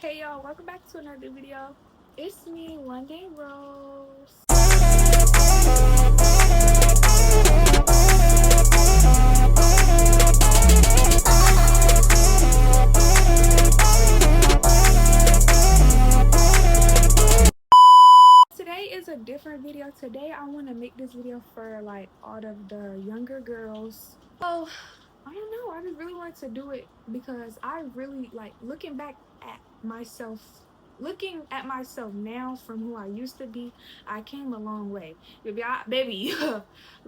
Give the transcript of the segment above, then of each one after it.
Hey y'all, welcome back to another video. It's me, London Rose. Today is a different video. Today I want to make this video for like all of the younger girls. So I don't know, I just really wanted to do it because I really like looking at myself now from who I used to be. I came a long way, baby.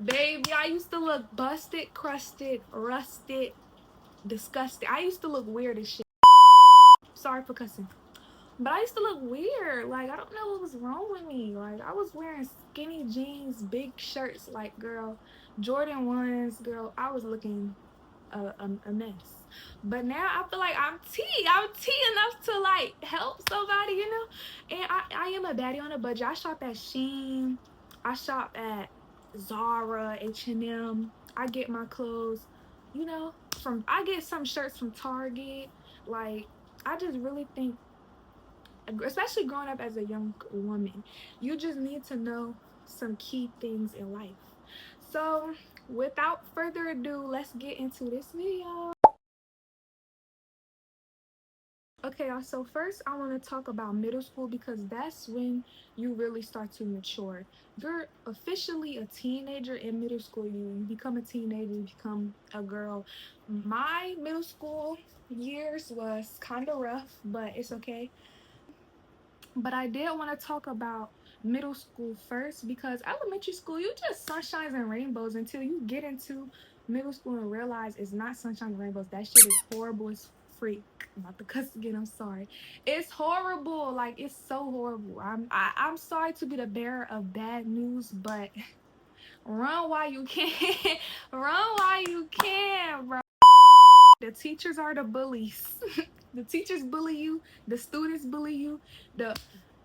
Baby, I used to look busted, crusted, rusted, disgusted. I used to look weird as shit. Sorry for cussing. But I used to look weird. Like, I don't know what was wrong with me. Like, I was wearing skinny jeans, big shirts. Like, girl, Jordan 1s, girl, I was looking a mess. But now I feel like I'm T enough to like help somebody, you know. And I am a baddie on a budget. I shop at Shein, I shop at Zara, H&M. I get my clothes, you know, I get some shirts from Target. Like, I just really think, especially growing up as a young woman, you just need to know some key things in life. So without further ado, let's get into this video. Okay, y'all, so first I want to talk about middle school because that's when you really start to mature. You're officially a teenager in middle school. You become a teenager, you become a girl. My middle school years was kind of rough, but it's okay. But I did want to talk about middle school first because elementary school, you just sunshines and rainbows until you get into middle school and realize it's not sunshine and rainbows. That shit is horrible as freak. I'm about to cuss again. I'm sorry. It's horrible. Like, it's so horrible. I'm sorry to be the bearer of bad news, but run while you can. Run while you can, bro. The teachers are the bullies. The teachers bully you. The students bully you. The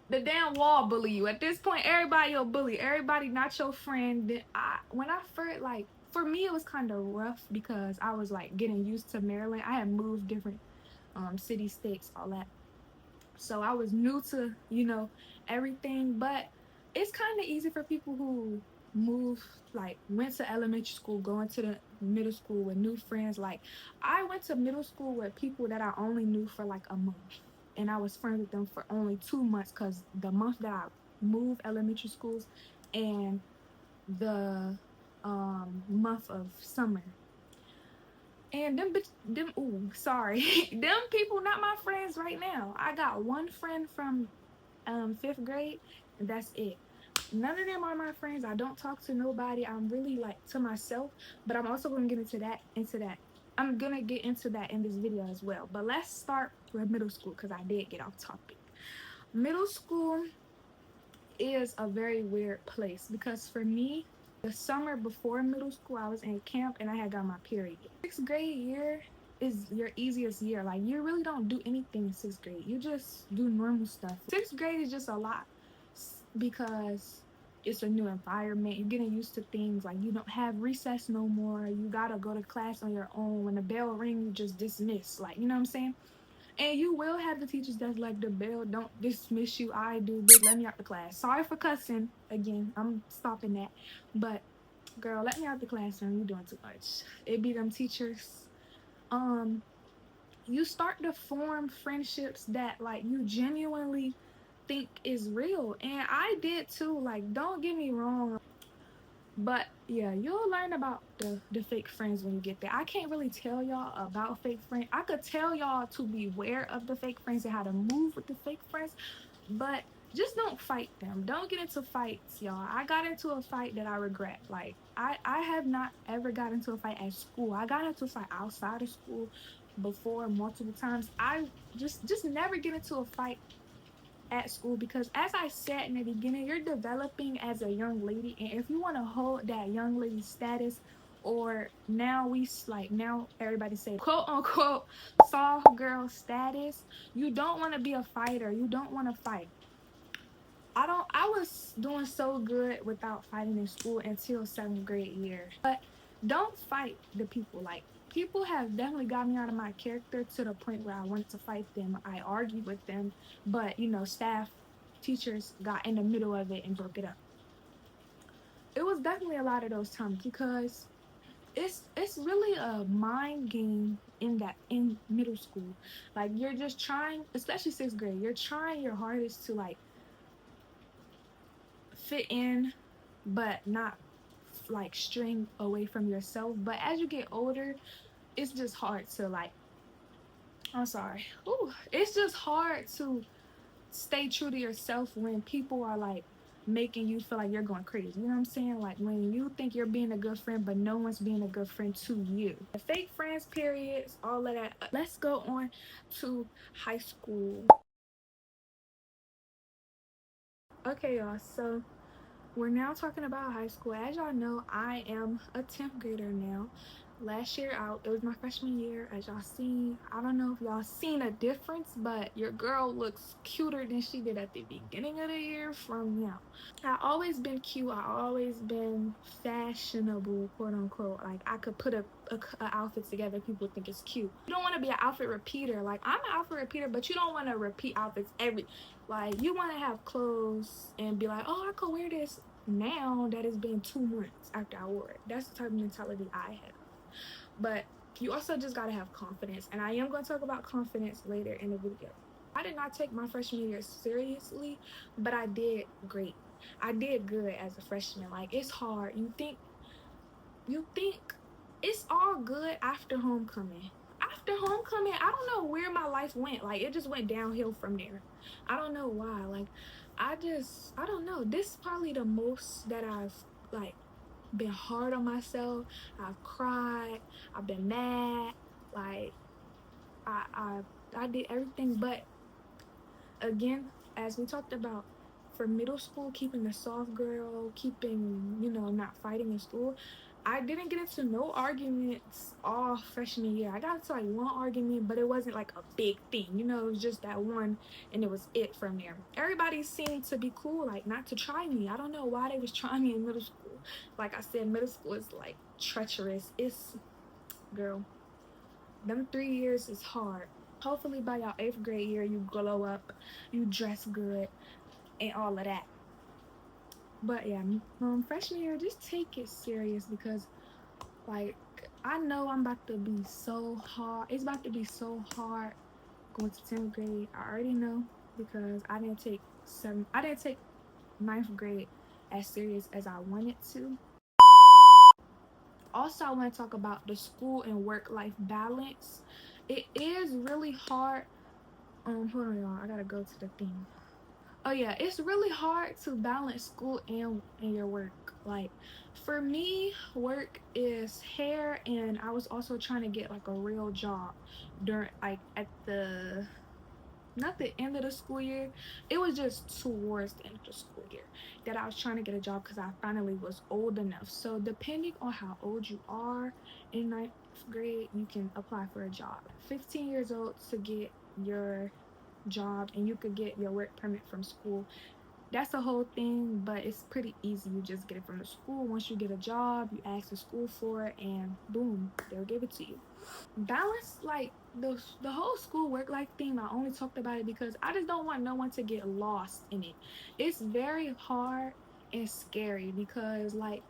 damn wall bully you. At this point, everybody your bully. Everybody not your friend. When I first, like, for me, it was kind of rough because I was like getting used to Maryland. I had moved different city, states, all that. So I was new to, you know, everything. But it's kind of easy for people who went to elementary school, going to the middle school with new friends. Like, I went to middle school with people that I only knew for like a month, and I was friends with them for only 2 months because the month that I moved elementary schools and the month of summer. And them them people not my friends right now. I got one friend from 5th grade, and that's it. None of them are my friends. I don't talk to nobody. I'm really like to myself, but I'm also going to get into that. I'm going to get into that in this video as well. But let's start with middle school because I did get off topic. Middle school is a very weird place because for me, the summer before middle school, I was in camp and I had got my period. 6th grade year is your easiest year. Like, you really don't do anything in 6th grade. You just do normal stuff. 6th grade is just a lot because it's a new environment. You're getting used to things. Like, you don't have recess no more. You gotta go to class on your own. When the bell rings, you just dismiss. Like, you know what I'm saying? And you will have the teachers that's like, the bell don't dismiss you. I do this. Let me out the class. Sorry for cussing. Again, I'm stopping that. But girl, let me out the classroom. You doing too much. It be them teachers. You start to form friendships that like you genuinely think is real. And I did too. Like, don't get me wrong. But yeah, you'll learn about the fake friends when you get there. I can't really tell y'all about fake friends. I could tell y'all to beware of the fake friends and how to move with the fake friends, but just don't fight them. Don't get into fights, y'all. I got into a fight that I regret. Like, I have not ever got into a fight at school. I got into a fight outside of school before multiple times. I just never get into a fight at school because, as I said in the beginning, you're developing as a young lady, and if you want to hold that young lady status, or now everybody say quote unquote soft girl status, you don't want to be a fighter. You don't want to fight. I was doing so good without fighting in school until 7th grade year. But don't fight the people. Like, people have definitely got me out of my character to the point where I wanted to fight them. I argued with them, but staff, teachers got in the middle of it and broke it up. It was definitely a lot of those times because it's really a mind game in middle school. Like you're just trying, especially sixth grade, you're trying your hardest to like fit in, but not like string away from yourself. But as you get older, it's just hard to like, I'm sorry. Ooh, it's just hard to stay true to yourself when people are like making you feel like you're going crazy. You know what I'm saying? Like when you think you're being a good friend, but no one's being a good friend to you. The fake friends, periods, all of that. Let's go on to high school. Okay, y'all. So we're now talking about high school. As y'all know, I am a 10th grader now. Last year out, it was my freshman year. As y'all seen, I don't know if y'all seen a difference, but your girl looks cuter than she did at the beginning of the year from now. I always been cute. I always been fashionable, quote unquote. Like I could put a outfit together, people think it's cute. You don't want to be an outfit repeater. Like I'm an outfit repeater, but you don't want to repeat outfits like you want to have clothes and be like, oh, I could wear this now that it's been 2 months after I wore it. That's the type of mentality I have. But you also just gotta have confidence, and I am going to talk about confidence later in the video. I did not take my freshman year seriously, but I did great. I did good as a freshman. Like it's hard. You think it's all good after homecoming. After homecoming, I don't know where my life went. Like it just went downhill from there. I don't know why. Like I don't know. This is probably the most that I've like been hard on myself. I've cried. I've been mad. Like I I I did everything, but again, as we talked about, for middle school, keeping the soft girl, keeping, not fighting in school, I didn't get into no arguments all freshman year. I got into like one argument, but it wasn't like a big thing. It was just that one, and it was it from there. Everybody seemed to be cool, like not to try me. I don't know why they was trying me in middle school. Like I said, middle school is like treacherous. It's, girl, them 3 years is hard. Hopefully by your 8th grade year, you glow up, you dress good, and all of that. But yeah, freshman year, just take it serious because, like, I know I'm about to be so hard. It's about to be so hard going to 10th grade. I already know because I didn't take 9th grade as serious as I wanted to. Also, I want to talk about the school and work life balance. It is really hard. Hold on, y'all. I gotta go to the thing. Oh yeah, it's really hard to balance school and your work. Like for me, work is hair, and I was also trying to get like a real job during like at the not the end of the school year. It was just towards the end of the school year that I was trying to get a job because I finally was old enough. So depending on how old you are in 9th grade, you can apply for a job. 15 years old to get your job, and you could get your work permit from school. That's a whole thing, but it's pretty easy. You just get it from the school. Once you get a job, you ask the school for it, and boom, they'll give it to you. Balance, like the whole school work life thing, I only talked about it because I just don't want no one to get lost in it. It's very hard and scary because like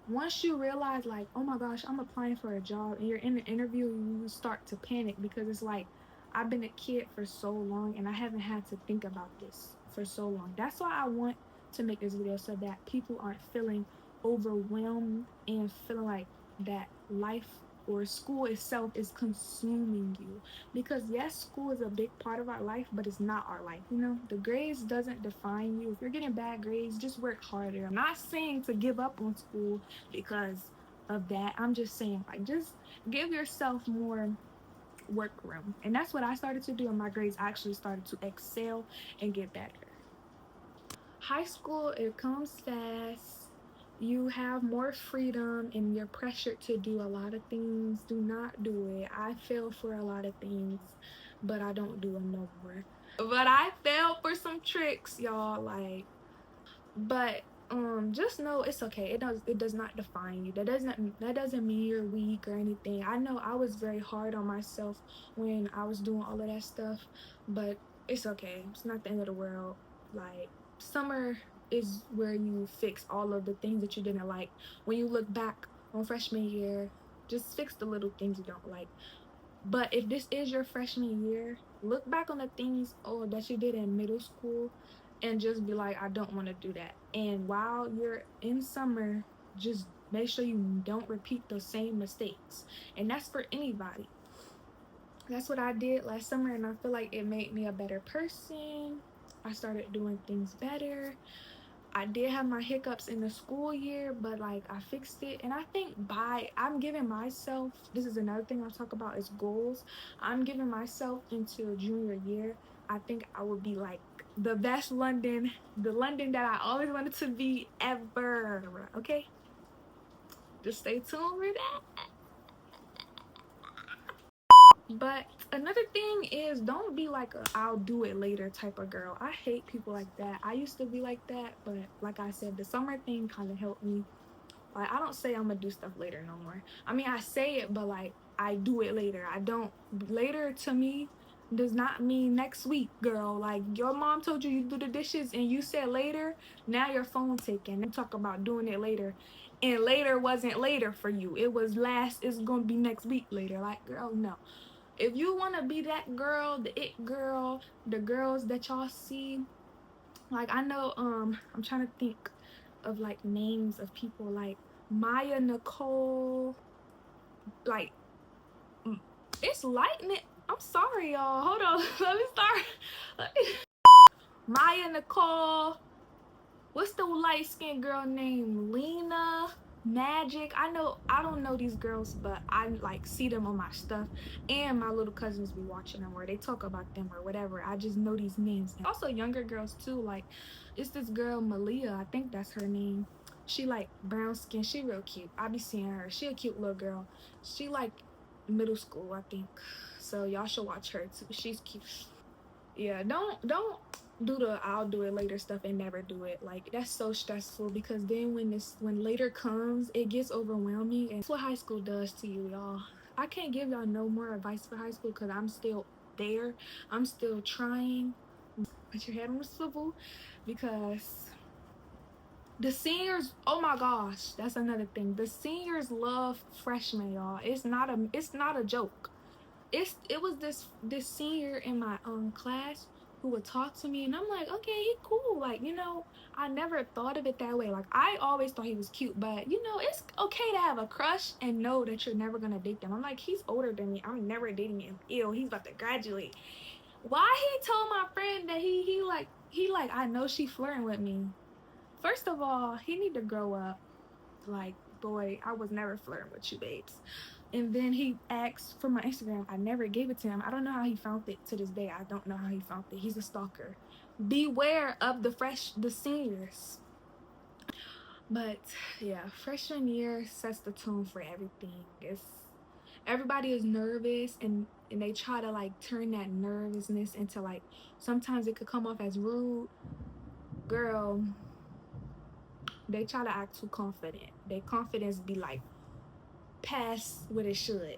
once you realize like, oh my gosh, I'm applying for a job, and you're in the interview, you start to panic because it's like, I've been a kid for so long and I haven't had to think about this for so long. That's why I want to make this video, so that people aren't feeling overwhelmed and feeling like that life or school itself is consuming you. Because yes, school is a big part of our life, but it's not our life. The grades doesn't define you. If you're getting bad grades, just work harder. I'm not saying to give up on school because of that. I'm just saying, like, just give yourself more work room. And that's what I started to do, and my grades actually started to excel and get better. High school, it comes fast. You have more freedom and you're pressured to do a lot of things. Do not do it. I fell for a lot of things, but I don't do them no more. But I fell for some tricks, y'all. Like, but just know it's okay. It does not define you. That doesn't mean you're weak or anything. I know I was very hard on myself when I was doing all of that stuff, but it's okay. It's not the end of the world. Like, summer is where you fix all of the things that you didn't like. When you look back on freshman year, just fix the little things you don't like. But if this is your freshman year, look back on the things that you did in middle school and just be like, I don't want to do that. And while you're in summer, just make sure you don't repeat those same mistakes. And that's for anybody. That's what I did last summer, and I feel like it made me a better person. I started doing things better. I did have my hiccups in the school year, but like I fixed it. And I think I'm giving myself, this is another thing I'll talk about is goals. I'm giving myself into junior year. I think I would be like the best London, the London that I always wanted to be ever. Okay? Just stay tuned for that. But another thing is, don't be like a I'll do it later type of girl. I hate people like that. I used to be like that, but like I said, the summer thing kind of helped me. Like, I don't say I'm gonna do stuff later no more. I mean, I say it, but like I do it later. I don't. Later to me does not mean next week, girl. Like, your mom told you you do the dishes and you said later. Now your phone taken. And talk about doing it later, and later wasn't later for you. It was last. It's gonna be next week later. Like, girl, no. If you want to be that girl, the it girl, the girls that y'all see, like, I know, I'm trying to think of like names of people like Maya Nicole, like, it's lightning. I'm sorry, y'all. Hold on. Let me start. Maya Nicole. What's the light skinned girl named? Lena Magic. I don't know these girls, but I like see them on my stuff, and my little cousins be watching them or they talk about them or whatever. I just know these names. Also younger girls too, like it's this girl Malia, I think that's her name. She like brown skin, she real cute. I be seeing her. She a cute little girl. She like middle school, I think. So y'all should watch her too. She's cute. Yeah, don't do the I'll do it later stuff and never do it. Like, that's so stressful, because then when later comes, it gets overwhelming, and that's what high school does to you, y'all. I can't give y'all no more advice for high school because I'm still there. I'm still trying. Put your head on the swivel, because the seniors, oh my gosh, that's another thing. The seniors love freshmen, y'all. It's not a joke. It was this senior in my class who would talk to me, and I'm like, okay, he cool. Like, I never thought of it that way. Like, I always thought he was cute, but it's okay to have a crush and know that you're never gonna date them. I'm like, he's older than me. I'm never dating him. Ew, he's about to graduate. Why he told my friend that he like I know she flirting with me. First of all, he need to grow up. Like, boy, I was never flirting with you, babes. And then he asked for my Instagram. I never gave it to him. I don't know how he found it to this day. I don't know how he found it. He's a stalker. Beware of the seniors. But yeah, freshman year sets the tone for everything. Everybody is nervous, and they try to like turn that nervousness into, like, sometimes it could come off as rude. Girl, they try to act too confident. Their confidence be like past what it should.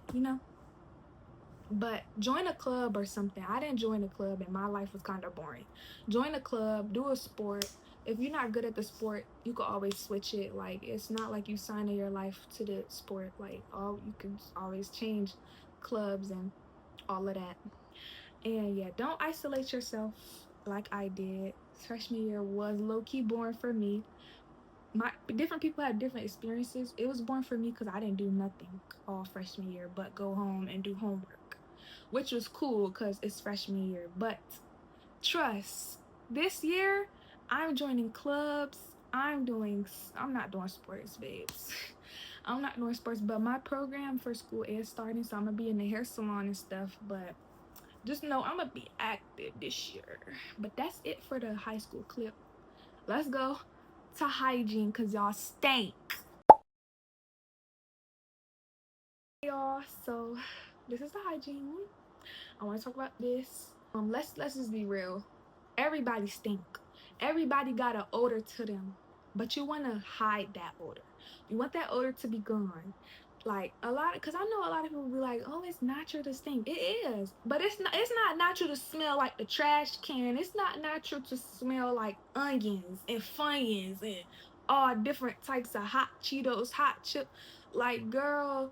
But join a club or something. I didn't join a club and my life was kind of boring. Join a club, do a sport. If you're not good at the sport, you can always switch it. Like, it's not like you signing your life to the sport. Like, you can always change clubs and all of that. And yeah, don't isolate yourself like I did. Freshman year was low-key boring for me. My different people had different experiences. It was boring for me because I didn't do nothing all freshman year but go home and do homework, which was cool because it's freshman year. But trust, this year I'm joining clubs. I'm not doing sports, babes. I'm not doing sports, but my program for school is starting, so I'm gonna be in the hair salon and stuff. But just know I'm gonna be active this year. But that's it for the high school clip. Let's go to hygiene, because y'all stink. Y'all, so this is the hygiene one. I want to talk about this. Let's just be real. Everybody stink. Everybody got an odor to them. but you want to hide that odor. You want that odor to be gone. Like a lot, because I know a lot of people be like, "Oh, it's natural to stink." It is, but it's not. It's not natural to smell like the trash can. It's not natural to smell like onions and funyuns and all different types of hot Cheetos, hot chip. Like, girl,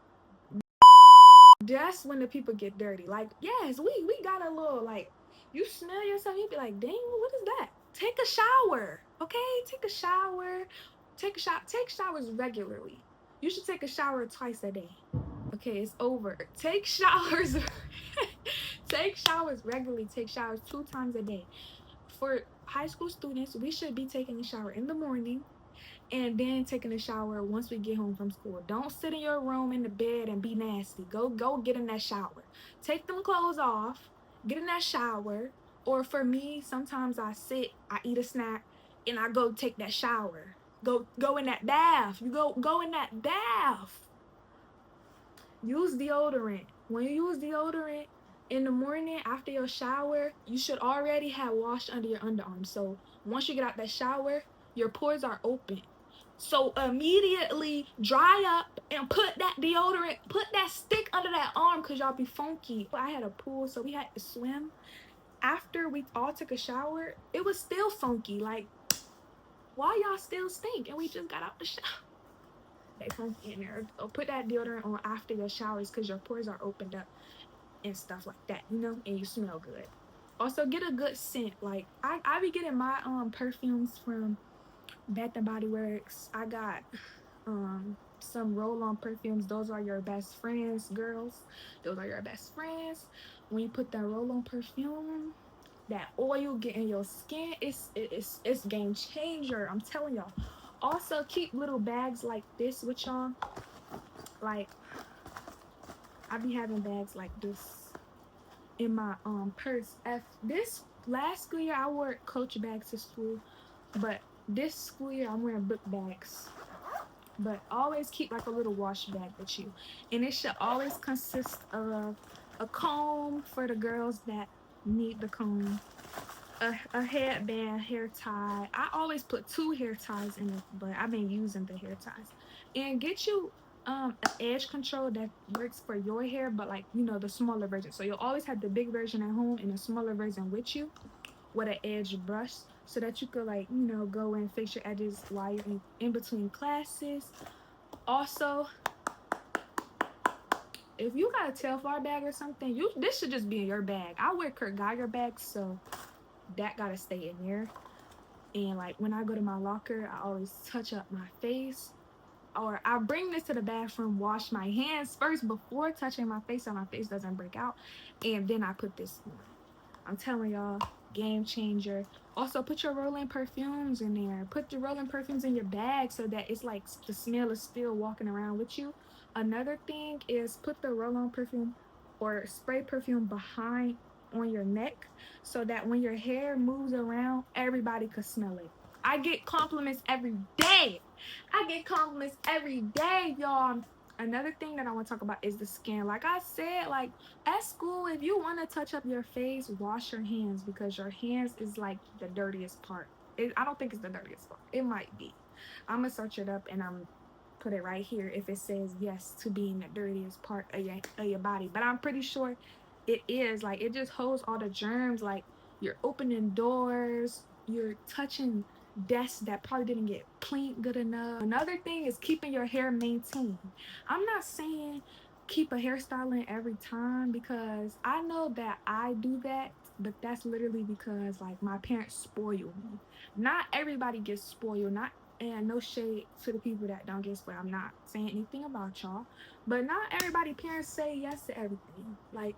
that's when the people get dirty. Like, yes, we got a little like, you smell yourself, you be like, dang, what is that? Take a shower, okay? Take a shower. Take showers regularly. You should take a shower twice a day. Okay, it's over. Take showers. Take showers regularly. Take showers 2 times a day. For high school students, we should be taking a shower in the morning and then taking a shower once we get home from school. Don't sit in your room in the bed and be nasty. Go get in that shower. Take them clothes off, get in that shower. Or for me, sometimes I sit, I eat a snack, and I go take that shower. Go in that bath. You go in that bath. Use deodorant. When you use deodorant in the morning after your shower, you should already have washed under your underarms. So once you get out that shower, your pores are open. So immediately dry up and put that deodorant, put that stick under that arm because y'all be funky. I had a pool, so we had to swim. After we all took a shower, it was still funky. Like, why y'all still stink? And we just got out the shower. They funky in there. So put that deodorant on after your showers because your pores are opened up and stuff like that, you know, and you smell good. Also, get a good scent. Like, I be getting my perfumes from Bath and Body Works. I got some roll-on perfumes. Those are your best friends, girls. Those are your best friends. When you put that roll-on perfume, that oil get in your skin, it's game changer. I'm telling y'all. Also, keep little bags like this with y'all. Like, I be having bags like this in my purse. This last school year I wore Coach bags to school, but this school year I'm wearing book bags. But always keep like a little wash bag with you, and it should always consist of a comb for the girls that need the comb, a headband, hair tie. I always put 2 hair ties in it, but I've been using the hair ties. And get you an edge control that works for your hair, but like, you know, the smaller version. So you'll always have the big version at home and a smaller version with you with an edge brush so that you could, like, you know, go and fix your edges while you're in between classes. Also, if you got a Telfar bag or something, this should just be in your bag. I wear Kurt Geiger bags, so that gotta stay in there. And like when I go to my locker, I always touch up my face, or I bring this to the bathroom, wash my hands first before touching my face so my face doesn't break out, and then I put this on. I'm telling y'all, game changer. Also, put your rolling perfumes in there. Put your rolling perfumes in your bag so that it's like the smell is still walking around with you. Another thing is put the roll-on perfume or spray perfume behind on your neck so that when your hair moves around, everybody could smell it. I get compliments every day. I get compliments every day, y'all. Another thing that I want to talk about is the skin. Like I said, like at school, if you want to touch up your face, wash your hands because your hands is like the dirtiest part. I don't think it's the dirtiest part. It might be. I'm gonna search it up and I'm put it right here if it says yes to being the dirtiest part of your body. But I'm pretty sure it is. Like, it just holds all the germs. Like, you're opening doors, you're touching desks that probably didn't get cleaned good enough. Another thing is keeping your hair maintained. I'm not saying keep a hairstyle in every time because I know that I do that, but that's literally because like my parents spoil me. Not everybody gets spoiled. Not and no shade to the people that don't get spoiled. I'm not saying anything about y'all, but not everybody parents say yes to everything. Like,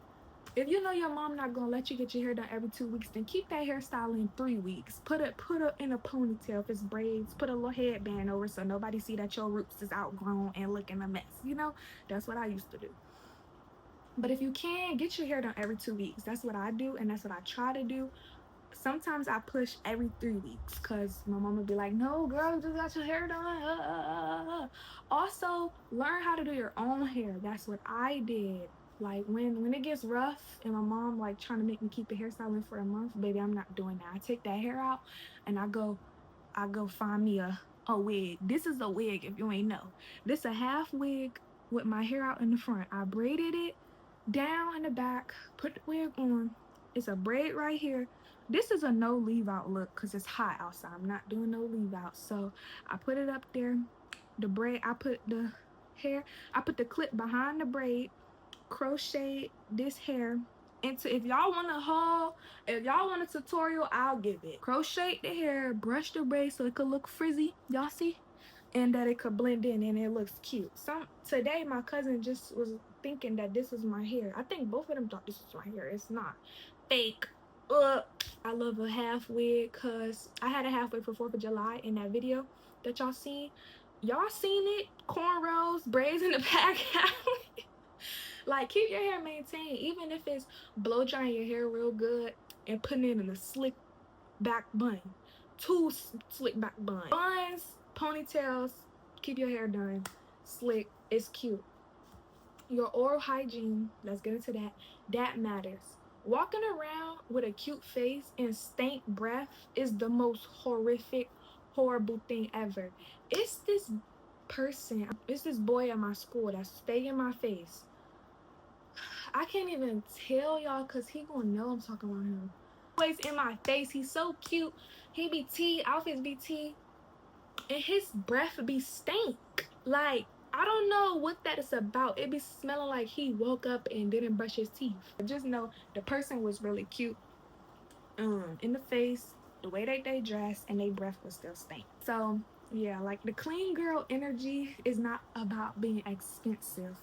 if you know your mom not gonna let you get your hair done every 2 weeks, then keep that hairstyle in 3 weeks. Put it in a ponytail if it's braids. Put a little headband over so nobody see that your roots is outgrown and looking a mess. You know, that's what I used to do. But if you can, get your hair done every 2 weeks. That's what I do, and that's what I try to do. Sometimes I push every 3 weeks because my mom would be like, no, girl, you just got your hair done. Also, learn how to do your own hair. That's what I did. Like when it gets rough and my mom like trying to make me keep a hairstyle in for a month, baby, I'm not doing that. I take that hair out and I go find me a a wig. This is a wig if you ain't know. This a half wig with my hair out in the front. I braided it down in the back, put the wig on. It's a braid right here. This is a no leave out look because it's hot outside. I'm not doing no leave out. So I put it up there. The braid, I put the hair, I put the clip behind the braid, crochet this hair into, if y'all want a haul, if y'all want a tutorial, I'll give it. Crochet the hair, brush the braid so it could look frizzy. Y'all see? And that it could blend in and it looks cute. Today my cousin just was thinking that this is my hair. I think both of them thought this was my hair. It's not. Fake. I love a half wig because I had a half wig for 4th of July in that video that y'all seen. Y'all seen it? Cornrows, braids in the back. Like, keep your hair maintained, even if it's blow drying your hair real good and putting it in a slick back bun. 2 slick back buns. Buns, ponytails, keep your hair done. Slick, it's cute. Your oral hygiene, let's get into that. That matters. Walking around with a cute face and stank breath is the most horrific, horrible thing ever. It's this person, it's this boy at my school that stay in my face. I can't even tell y'all because he gonna know I'm talking about him. Always in my face. He's so cute. He be tea, outfits be tea, and his breath be stink. Like, I don't know what that is about. It be smelling like he woke up and didn't brush his teeth. Just know the person was really cute in the face, the way they dress, and their breath was still stink. So yeah, like, the clean girl energy is not about being expensive.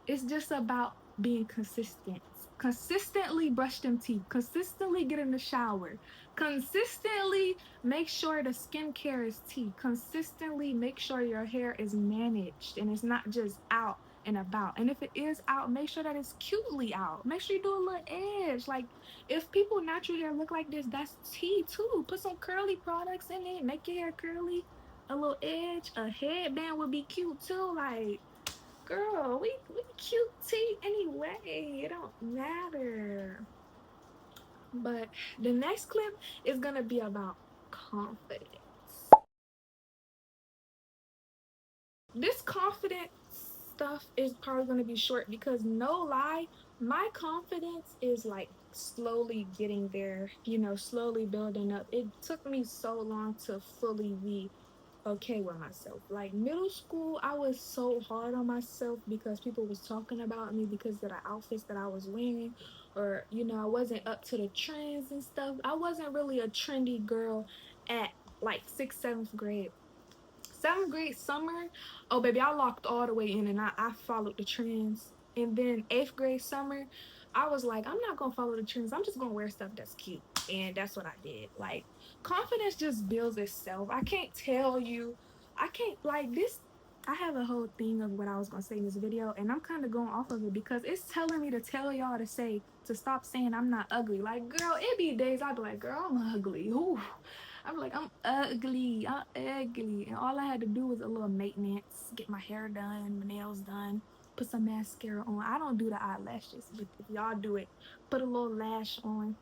It's just about being consistent. Consistently brush them teeth. Consistently get in the shower. Consistently make sure the skincare is tea. Consistently make sure your hair is managed and it's not just out and about. And if it is out, make sure that it's cutely out. Make sure you do a little edge. Like, if people natural hair look like this, that's tea too. Put some curly products in it. Make your hair curly. A little edge. A headband would be cute too. Like, girl, we cute tea anyway. It don't matter. But the next clip is gonna be about confidence. This confidence stuff is probably gonna be short because, no lie, my confidence is like slowly getting there, slowly building up. It took me so long to fully be okay with myself. Like, middle school, I was so hard on myself because people was talking about me because of the outfits that I was wearing, or I wasn't up to the trends and stuff. I wasn't really a trendy girl at like 6th, 7th grade. 7th grade summer, oh baby, I locked all the way in and I followed the trends. And then 8th grade summer, I was like, I'm not gonna follow the trends. I'm just gonna wear stuff that's cute. And that's what I did. Like, confidence just builds itself. I can't tell you, I can't, like, this, I have a whole thing of what I was gonna say in this video, and I'm kind of going off of it because it's telling me to tell y'all to stop saying I'm not ugly. Like, girl, it be days I'd be like, girl, I'm ugly. Ooh. I'm like, I'm ugly. And all I had to do was a little maintenance, get my hair done, my nails done, put some mascara on. I don't do the eyelashes, but if y'all do it, put a little lash on.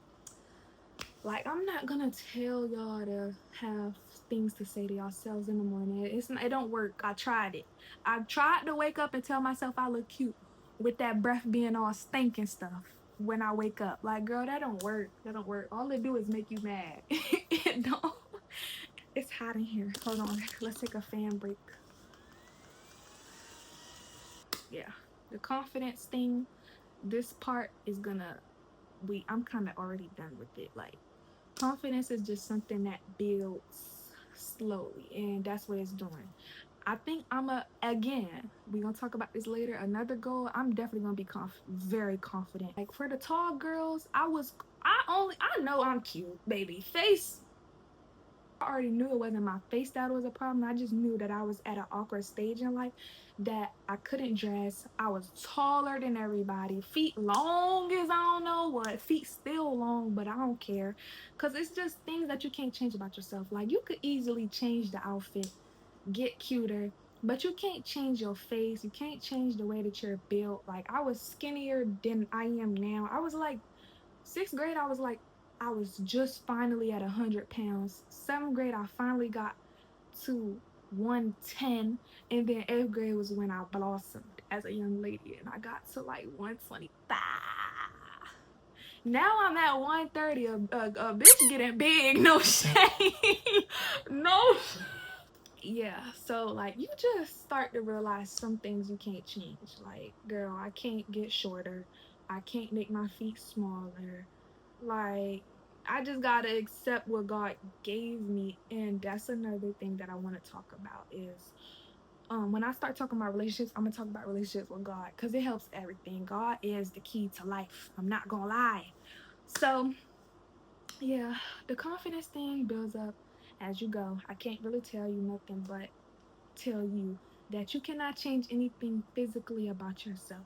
Like, I'm not gonna tell y'all to have things to say to yourselves in the morning. It don't work. I tried it. I tried to wake up and tell myself I look cute with that breath being all stinking stuff when I wake up. Like, girl, that don't work. That don't work. All it do is make you mad. It don't. It's hot in here. Hold on. Let's take a fan break. Yeah. The confidence thing, this part is gonna, I'm kind of already done with it. Like, confidence is just something that builds slowly, and that's what it's doing. I think again, we're gonna talk about this later, another goal, I'm definitely gonna be very confident. Like, for the tall girls, I know I'm cute, baby. Face, I already knew it wasn't my face that was a problem. I just knew that I was at an awkward stage in life, that I couldn't dress. I was taller than everybody. Feet long as I don't know what. Feet still long, but I don't care. Because it's just things that you can't change about yourself. Like, you could easily change the outfit, get cuter, but you can't change your face. You can't change the way that you're built. Like, I was skinnier than I am now. I was like, 6th grade, I was just finally at 100 pounds. 7th grade, I finally got to 110, and then 8th grade was when I blossomed as a young lady, and I got to like 125. Now I'm at 130. A bitch getting big. No shame. No. Yeah. So like you just start to realize some things you can't change. Like, girl, I can't get shorter. I can't make my feet smaller. Like, I just gotta accept what God gave me. And that's another thing that I want to talk about is when I start talking about relationships, I'm gonna talk about relationships with God because it helps everything. God is the key to life. I'm not gonna lie. So yeah, the confidence thing builds up as you go. I can't really tell you nothing but tell you that you cannot change anything physically about yourself.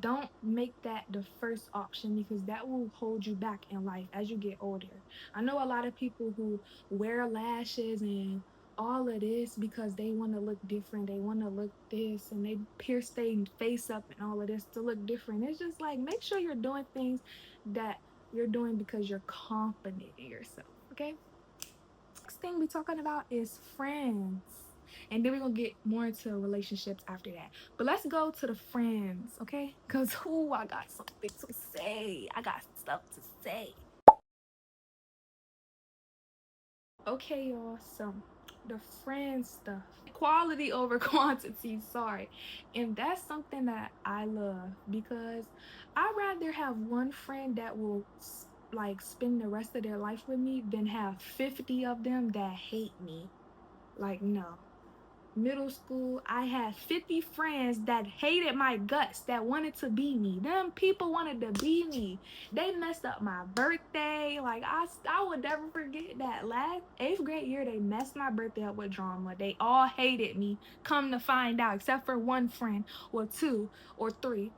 Don't make that the first option because that will hold you back in life as you get older. I know a lot of people who wear lashes and all of this because they want to look different. They want to look this and they pierce their face up and all of this to look different. It's just like make sure you're doing things that you're doing because you're confident in yourself. Okay? Next thing we're talking about is friends. And then we're gonna get more into relationships after that. But let's go to the friends, okay? Cause who I got something to say. I got stuff to say. Okay, y'all. So the friend stuff. Quality over quantity, sorry. And that's something that I love because I'd rather have one friend that will like spend the rest of their life with me than have 50 of them that hate me. Like, no. Middle school, I had 50 friends that hated my guts, that wanted to be me. Them people wanted to be me. They messed up my birthday. Like, I would never forget that. Last 8th grade year, they messed my birthday up with drama. They all hated me, come to find out, except for one friend, or two, or three.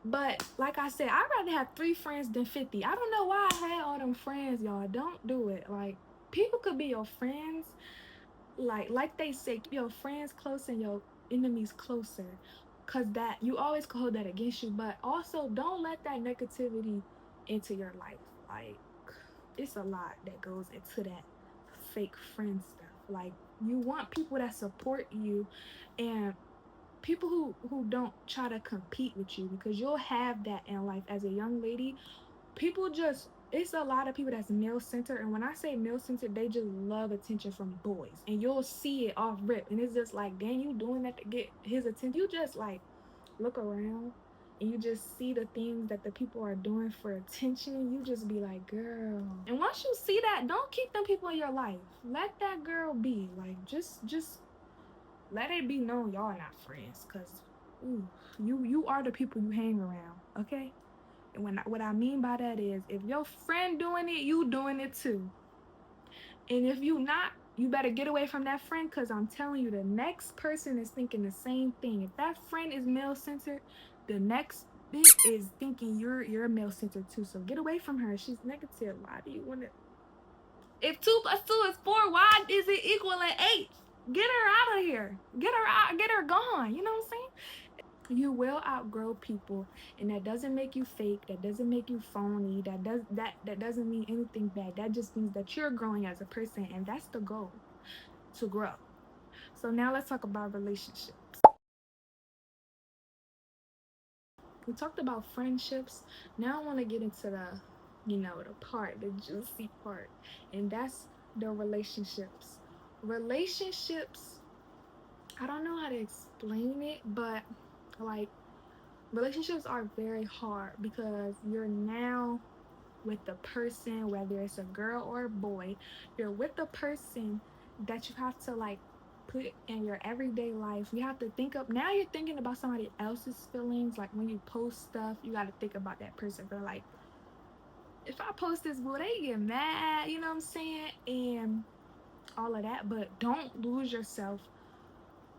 But like I said, I'd rather have 3 friends than 50. I don't know why I had all them friends, y'all. Don't do it. Like, people could be your friends, like they say, keep your friends close and your enemies closer, because that you always could hold that against you. But also don't let that negativity into your life. Like, it's a lot that goes into that fake friend stuff. Like, you want people that support you and people who don't try to compete with you, because you'll have that in life as a young lady. People just, it's a lot of people that's male centered, and when I say male centered, they just love attention from boys, and you'll see it off rip, and it's just like, dang, you doing that to get his attention? You just like look around and you just see the things that the people are doing for attention. You just be like, girl. And once you see that, don't keep them people in your life. Let that girl be. Like, just let it be known y'all not friends, because you are the people you hang around, okay? And what I mean by that is, if your friend doing it, you doing it too. And if you not, you better get away from that friend, because I'm telling you, the next person is thinking the same thing. If that friend is male centered, the next bit is thinking you're male centered too. So get away from her. She's negative. Why do you want to? If 2 plus 2 is 4, why is it equaling 8? Get her out of here. Get her out. Get her gone. You know what I'm saying? You will outgrow people, and that doesn't make you fake, that doesn't make you phony, that doesn't mean anything bad. That just means that you're growing as a person, and that's the goal, to grow. So now let's talk about relationships. We talked about friendships. Now I want to get into the juicy part, and that's the relationships. Relationships, I don't know how to explain it, but like, relationships are very hard because you're now with the person, whether it's a girl or a boy, you're with the person that you have to like put in your everyday life. You have to think up, now you're thinking about somebody else's feelings. Like, when you post stuff, you got to think about that person. But like, if I post this, will they get mad? You know what I'm saying? And all of that. But don't lose yourself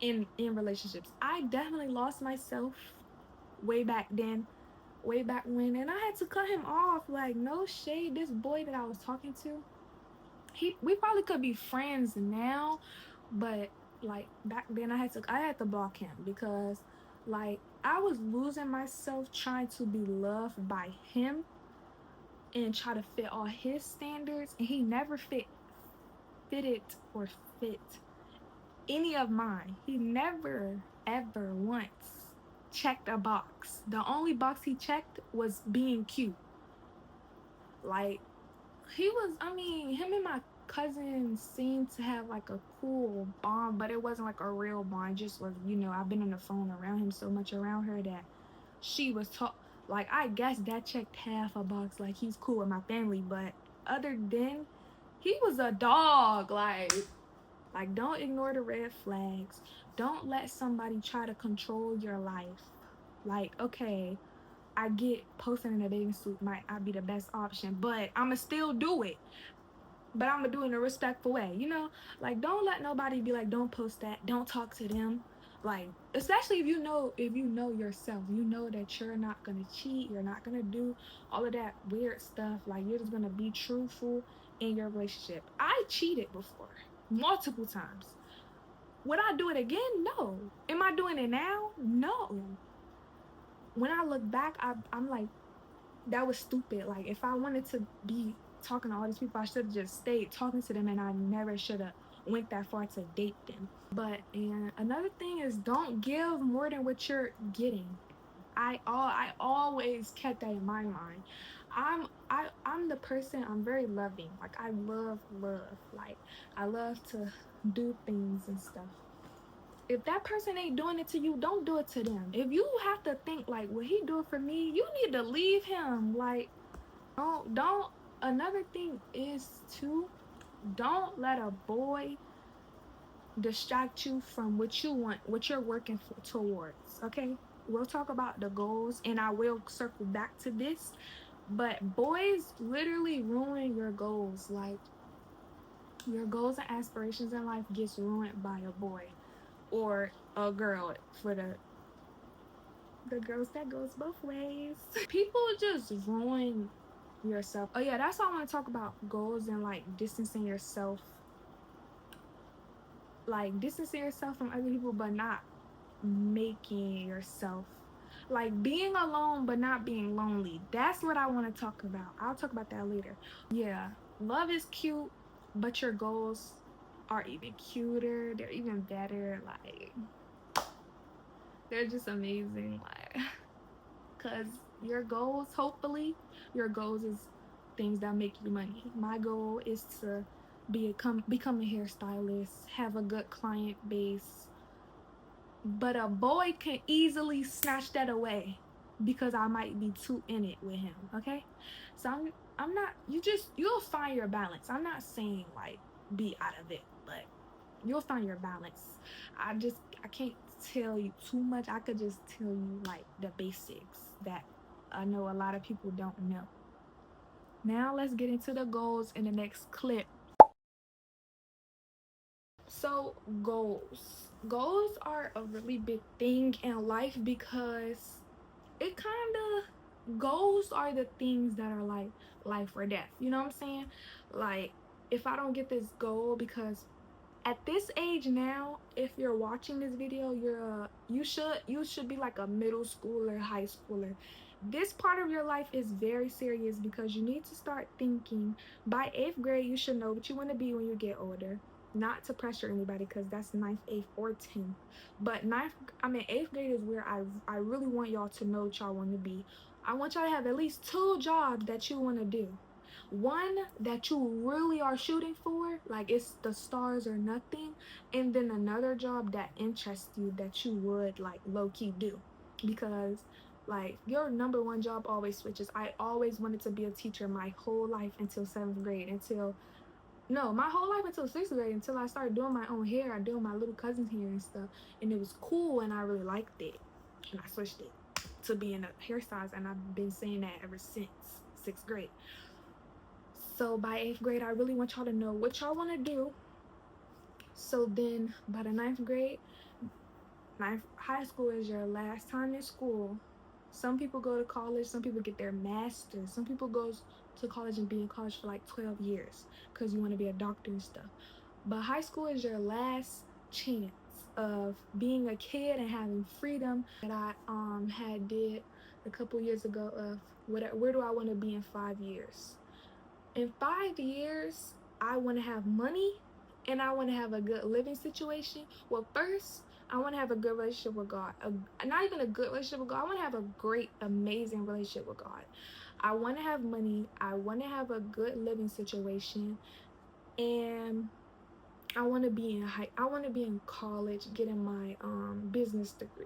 in relationships. I definitely lost myself way back then, way back when, and I had to cut him off. Like, no shade, this boy that I was talking to, we probably could be friends now, but like back then I had to block him because like I was losing myself trying to be loved by him and try to fit all his standards, and he never fitted or fit any of mine. He never, ever once checked a box. The only box he checked was being cute. Like, he was, I mean, him and my cousin seemed to have like a cool bond, but it wasn't like a real bond. It just was, I've been on the phone around him so much around her that she was like, I guess that checked half a box. Like, he's cool with my family, but other than, he was a dog. Like, don't ignore the red flags. Don't let somebody try to control your life. Like, okay, I get posting in a bathing suit might not be the best option, but I'ma still do it. But I'ma do it in a respectful way, Like, don't let nobody be like, don't post that, don't talk to them. Like, especially if you know yourself, you know that you're not gonna cheat, you're not gonna do all of that weird stuff. Like, you're just gonna be truthful in your relationship. I cheated before, multiple times. Would I do it again? No. Am I doing it now? No. When I look back, I'm like, that was stupid. Like, if I wanted to be talking to all these people, I should have just stayed talking to them, and I never should have went that far to date them. But and another thing is, don't give more than what you're getting. I always kept that in my mind. I'm the person, I'm very loving. Like, I love. Like, I love to do things and stuff. If that person ain't doing it to you, don't do it to them. If you have to think like, what he do it for me, you need to leave him. Like, don't another thing is too, don't let a boy distract you from what you want, what you're working towards. Okay, we'll talk about the goals, and I will circle back to this, but boys literally ruin your goals. Like, your goals and aspirations in life gets ruined by a boy or a girl. For the girls, that goes both ways. People just ruin yourself. Oh yeah, that's all I want to talk about, goals and like distancing yourself. Like, distancing yourself from other people, but not making yourself, like, being alone but not being lonely. That's what I want to talk about. I'll talk about that later. Yeah, love is cute, but your goals are even cuter. They're even better. Like, they're just amazing. Like, because your goals, hopefully your goals is things that make you money. My goal is to become a hairstylist, have a good client base, but a boy can easily snatch that away because I might be too in it with him. Okay, so I'm not, you'll find your balance. I'm not saying like be out of it, but you'll find your balance. I can't tell you too much. I could just tell you like the basics that I know a lot of people don't know. Now let's get into the goals in the next clip. So, goals are a really big thing in life because it kind of, goals are the things that are like life or death. You know what I'm saying? Like, if I don't get this goal, because at this age now, if you're watching this video, you should be like a middle schooler, high schooler. This part of your life is very serious because you need to start thinking. By 8th grade, you should know what you want to be when you get older. Not to pressure anybody, because that's ninth, 8th, or 10th. But 8th grade is where I really want y'all to know what y'all want to be. I want y'all to have at least 2 jobs that you want to do. One that you really are shooting for, like it's the stars or nothing, and then another job that interests you, that you would like low-key do, because like your number one job always switches. I always wanted to be a teacher my whole life until 7th grade, my whole life until 6th grade, until I started doing my own hair. I doing my little cousin's hair and stuff, and it was cool, and I really liked it, and I switched it to being a hairstylist, and I've been saying that ever since 6th grade. So by 8th grade, I really want y'all to know what y'all want to do. So then by the 9th grade, high school is your last time in school. Some people go to college, some people get their master's, some people go to college and be in college for like 12 years because you want to be a doctor and stuff. But high school is your last chance of being a kid and having freedom. That I had did a couple years ago of where do I want to be in 5 years. In 5 years, I want to have money and I want to have a good living situation. Well, first, I want to have a good relationship with God. Not even a good relationship with God. I want to have a great, amazing relationship with God. I want to have money. I want to have a good living situation, and I want to be in college, getting my business degree.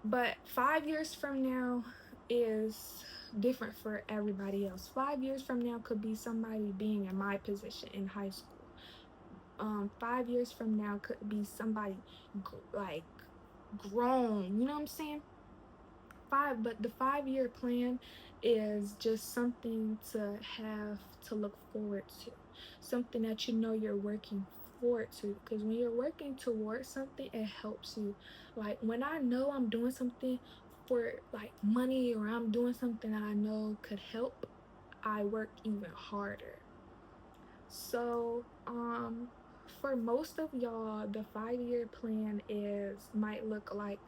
But 5 years from now is different for everybody else. 5 years from now could be somebody being in my position in high school. 5 years from now could be somebody like grown. You know what I'm saying? But the 5 year plan is just something to have to look forward to, something that you know you're working forward to. Because when you're working towards something, it helps you. Like when I know I'm doing something for like money, or I'm doing something that I know could help, I work even harder. So, for most of y'all, the 5 year plan is might look like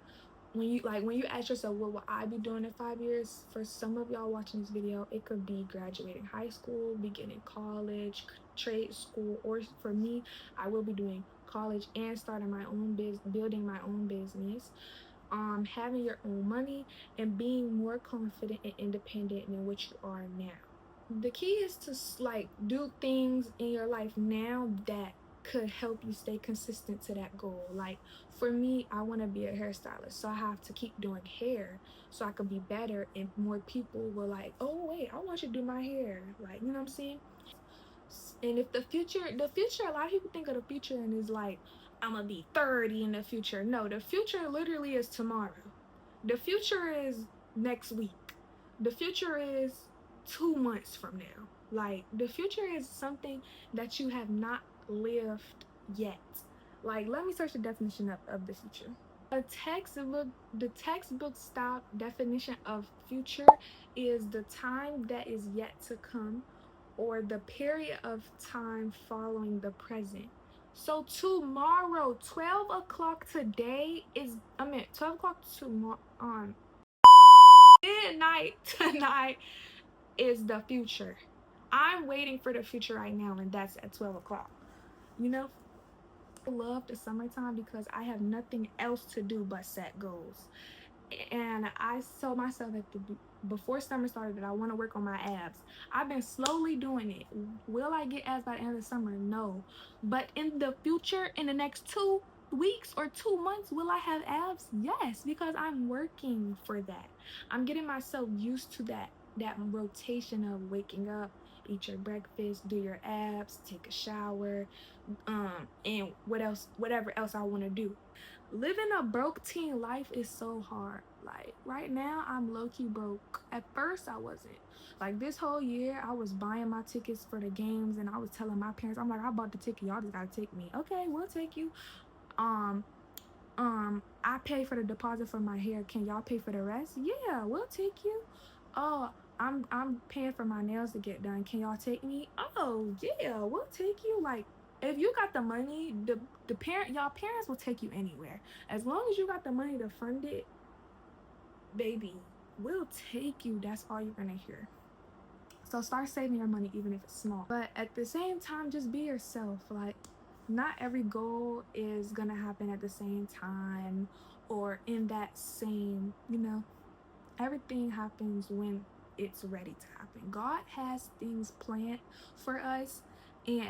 when you ask yourself, what will I be doing in 5 years? For some of y'all watching this video, it could be graduating high school, beginning college, trade school, or for me, I will be doing college and starting my own business, building my own business, having your own money, and being more confident and independent than what you are now. The key is to like do things in your life now that could help you stay consistent to that goal. Like for me, I want to be a hairstylist, so I have to keep doing hair so I could be better, and more people will like, oh wait, I want you to do my hair. Like, you know what I'm saying? And if the future, a lot of people think of the future and is like, I'm gonna be 30 in the future. No, the future literally is tomorrow. The future is next week. The future is 2 months from now. Like the future is something that you have not lived yet. Like let me search the definition of the future. The textbook style definition of future is the time that is yet to come, or the period of time following the present. So tomorrow, 12 o'clock today is, 12 o'clock tomorrow, midnight tonight is the future. I'm waiting for the future right now, and that's at 12 o'clock. You know? I love the summertime because I have nothing else to do but set goals. And I told myself before summer started that I want to work on my abs. I've been slowly doing it. Will I get abs by the end of the summer? No. But in the future, in the next 2 weeks or 2 months, will I have abs? Yes, because I'm working for that. I'm getting myself used to that rotation of waking up, eat your breakfast, do your abs, take a shower, and whatever else I want to do. Living a broke teen life is so hard. Like right now, I'm low-key broke. At first I wasn't. Like this whole year I was buying my tickets for the games, and I was telling my parents, I'm like, I bought the ticket, y'all just gotta take me. Okay, we'll take you. um I pay for the deposit for my hair, can y'all pay for the rest? Yeah, we'll take you. Oh, I'm paying for my nails to get done, can y'all take me? Oh yeah, we'll take you. Like if you got the money, y'all parents will take you anywhere. As long as you got the money to fund it, baby, we'll take you. That's all you're gonna hear. So start saving your money, even if it's small. But at the same time, just be yourself. Like, not every goal is gonna happen at the same time or in that same, everything happens when it's ready to happen. God has things planned for us, and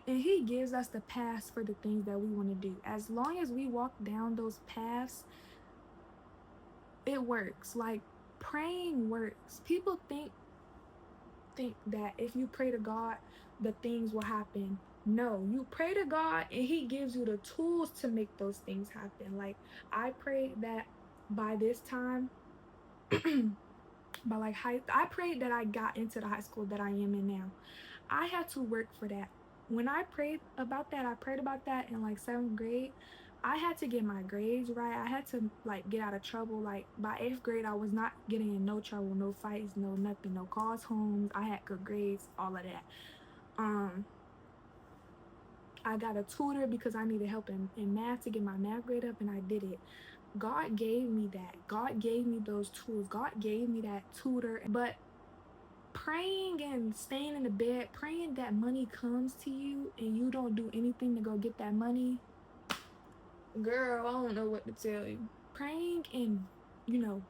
He gives us the paths for the things that we want to do. As long as we walk down those paths, it works. Like praying works. People think that if you pray to God, the things will happen. No, you pray to God and He gives you the tools to make those things happen. Like I prayed that by this time, I prayed that I got into the high school that I am in now. I had to work for that. When I prayed about that, in like 7th grade. I had to get my grades right. I had to like get out of trouble. Like by 8th grade, I was not getting in no trouble, no fights, no nothing, no calls home. I had good grades, all of that. I got a tutor because I needed help in math to get my math grade up, and I did it. God gave me that. God gave me those tools. God gave me that tutor. But praying and staying in the bed, praying that money comes to you and you don't do anything to go get that money, girl, I don't know what to tell you. Praying and, you know,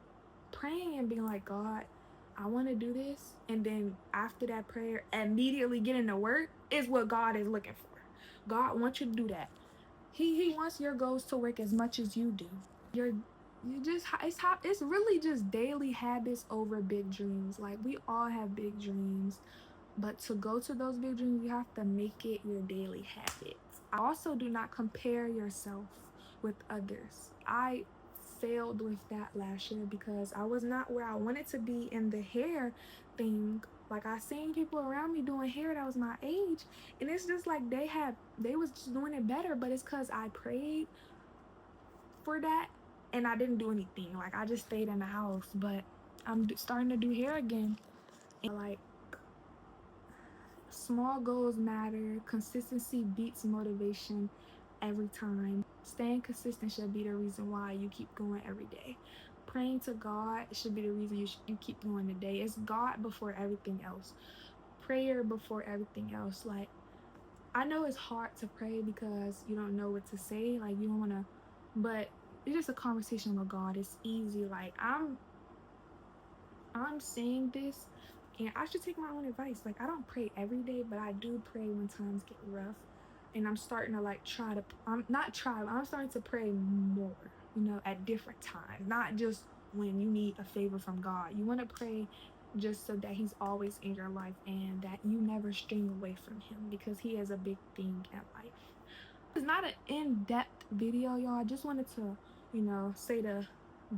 praying and being like, God, I want to do this, and then after that prayer, immediately getting to work is what God is looking for. God wants you to do that. He wants your goals to work as much as you do. It's really just daily habits over big dreams. Like, we all have big dreams, but to go to those big dreams, you have to make it your daily habits. Also, do not compare yourself with others. I failed with that last year because I was not where I wanted to be in the hair thing. Like, I seen people around me doing hair that was my age, and it's just like they was just doing it better, but it's because I prayed for that and I didn't do anything. Like, I just stayed in the house. But I'm starting to do hair again, and like, small goals matter. Consistency beats motivation every time. Staying consistent should be the reason why you keep going every day. Praying to God should be the reason you keep going today. It's God before everything else. Prayer before everything else. Like, I know it's hard to pray because you don't know what to say. Like, you don't want to, but it's just a conversation with God. It's easy. Like, I'm saying this, and I should take my own advice. Like, I don't pray every day, but I do pray when times get rough. And I'm starting to like I'm starting to pray more, at different times. Not just when you need a favor from God. You want to pray just so that He's always in your life and that you never stray away from Him, because He is a big thing in life. It's not an in-depth video, y'all. I just wanted to, say the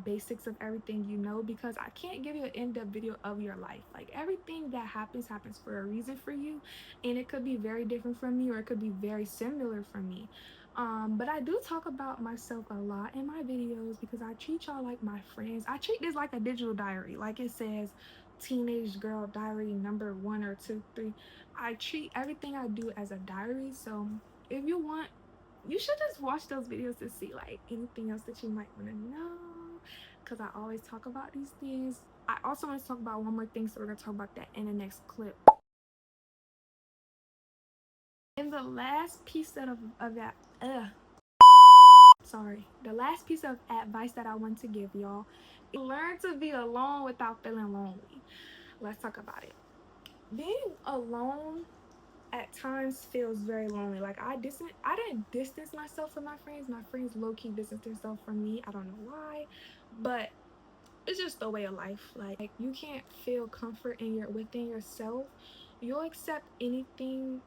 basics of everything, because I can't give you an in-depth video of your life. Like, everything that happens for a reason for you, and it could be very different from me, or it could be very similar from me. But I do talk about myself a lot in my videos because I treat y'all like my friends. I treat this like a digital diary. Like, it says teenage girl diary number 1 or 2, 3. I treat everything I do as a diary. So if you want, you should just watch those videos to see like anything else that you might want to know, because I always talk about these things. I also want to talk about one more thing, so we're gonna talk about that in the next clip. And the last piece the last piece of advice that I want to give y'all is learn to be alone without feeling lonely. Let's talk about it. Being alone at times feels very lonely. Like, I didn't distance myself from my friends. My friends low-key distanced themselves from me. I don't know why, but it's just the way of life. Like, you can't feel comfort within yourself. You'll accept anything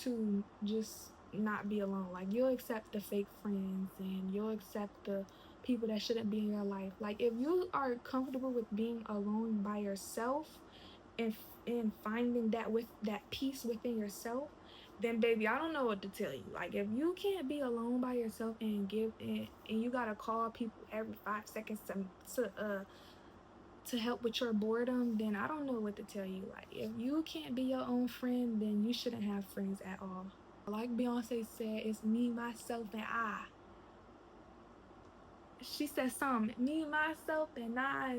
to just not be alone. Like, you'll accept the fake friends, and you'll accept the people that shouldn't be in your life. Like, if you are comfortable with being alone by yourself and finding that peace within yourself, then baby, I don't know what to tell you. Like, if you can't be alone by yourself and you gotta call people every 5 seconds to help with your boredom, then I don't know what to tell you. Like, if you can't be your own friend, then you shouldn't have friends at all. Like Beyonce said, it's me, myself, and I. She said something, me, myself, and I.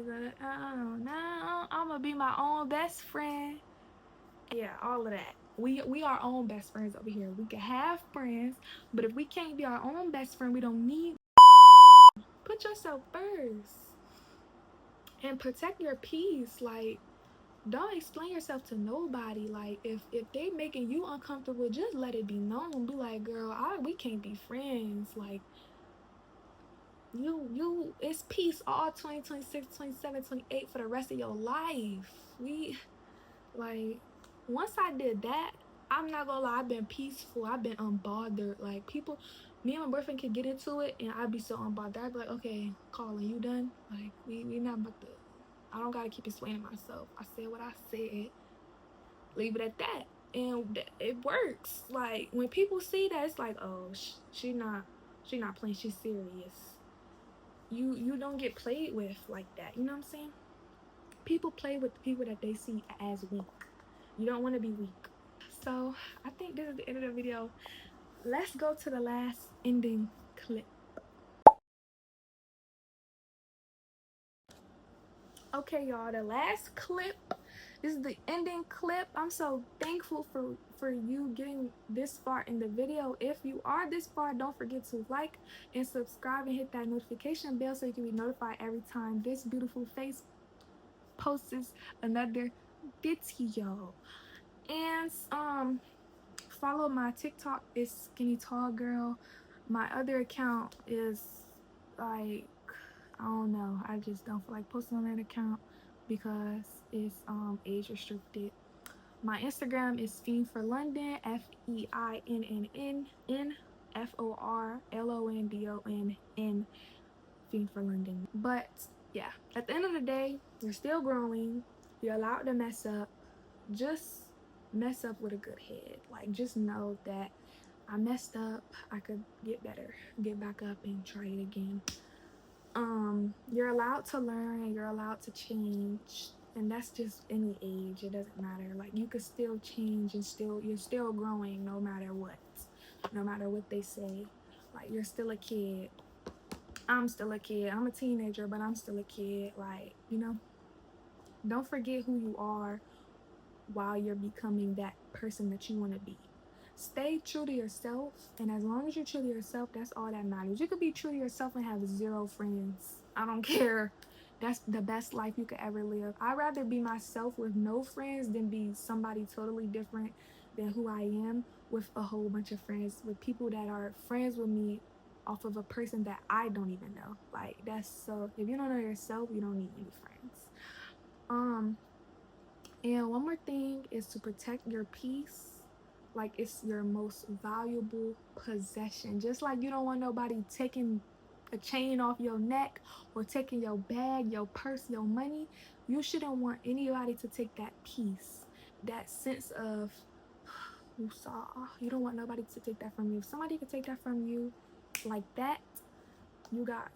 I'm gonna be my own best friend. Yeah, all of that. We our own best friends over here. We can have friends, but if we can't be our own best friend, we don't need. Put yourself first and protect your peace. Like, don't explain yourself to nobody. Like, if they making you uncomfortable, just let it be known. Be like, girl, we can't be friends. Like, it's peace all 2026, 27, 28 for the rest of your life. Once I did that, I'm not gonna lie, I've been peaceful. I've been unbothered. Like, me and my boyfriend could get into it, and I'd be so unbothered. I'd be like, okay, Colin, you done? Like, we not about to. I don't gotta keep explaining myself. I said what I said. Leave it at that, and it works. Like, when people see that, it's like, oh, she not playing. She's serious. You don't get played with like that. You know what I'm saying? People play with the people that they see as weak. You don't want to be weak. So I think this is the end of the video. Let's go to the last ending clip. Okay, y'all, the last clip This is the ending clip. I'm so thankful for you getting this far in the video. If you are this far, don't forget to like and subscribe and hit that notification bell so you can be notified every time this beautiful face posts another video. And follow my TikTok is skinny tall girl. My other account is like, I don't know, I just don't feel like posting on that account because it's age restricted. My Instagram is Fiend for London, FEINNNFORLONDONN, Fiend for London. But yeah, at the end of the day, you're still growing. You're allowed to mess up. Just mess up with a good head. Like, just know that I messed up. I could get better, get back up and try it again. You're allowed to learn and you're allowed to change, and that's just any age. It doesn't matter. Like, you could still change and you're still growing no matter what they say. Like, you're still a kid. I'm still a kid. I'm a teenager, but I'm still a kid. Like, don't forget who you are while you're becoming that person that you want to be. Stay true to yourself, and as long as you're true to yourself, that's all that matters. You could be true to yourself and have 0 friends. I don't care. That's the best life you could ever live. I'd rather be myself with no friends than be somebody totally different than who I am with a whole bunch of friends, with people that are friends with me off of a person that I don't even know. Like, that's so, if you don't know yourself, you don't need any friends. And one more thing is to protect your peace like it's your most valuable possession. Just like you don't want nobody taking a chain off your neck or taking your bag, your purse, your money, you shouldn't want anybody to take that peace, that sense of you don't want nobody to take that from you. If somebody could take that from you like that, you got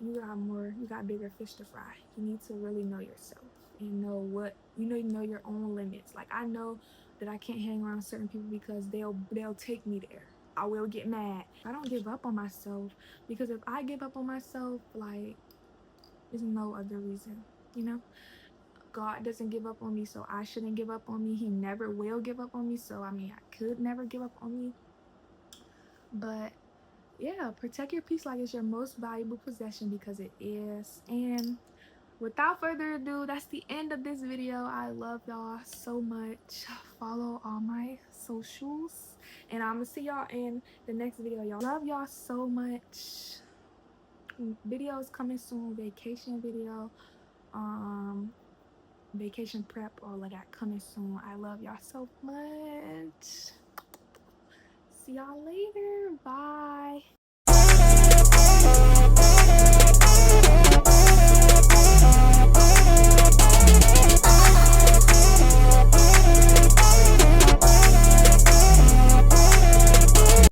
bigger fish to fry. You need to really know yourself and know what know your own limits. Like, I know that I can't hang around certain people because they'll take me there. I will get mad. I don't give up on myself, because if I give up on myself, like, there's no other reason, God doesn't give up on me, so I shouldn't give up on me. He never will give up on me, so I mean, I could never give up on me. But yeah, protect your peace like it's your most valuable possession, because it is. And without further ado, that's the end of this video. I love y'all so much. Follow all my socials, and I'm gonna see y'all in the next video. Y'all, love y'all so much. Videos coming soon. Vacation video, vacation prep, all of that coming soon. I love y'all so much. See y'all later. Bye.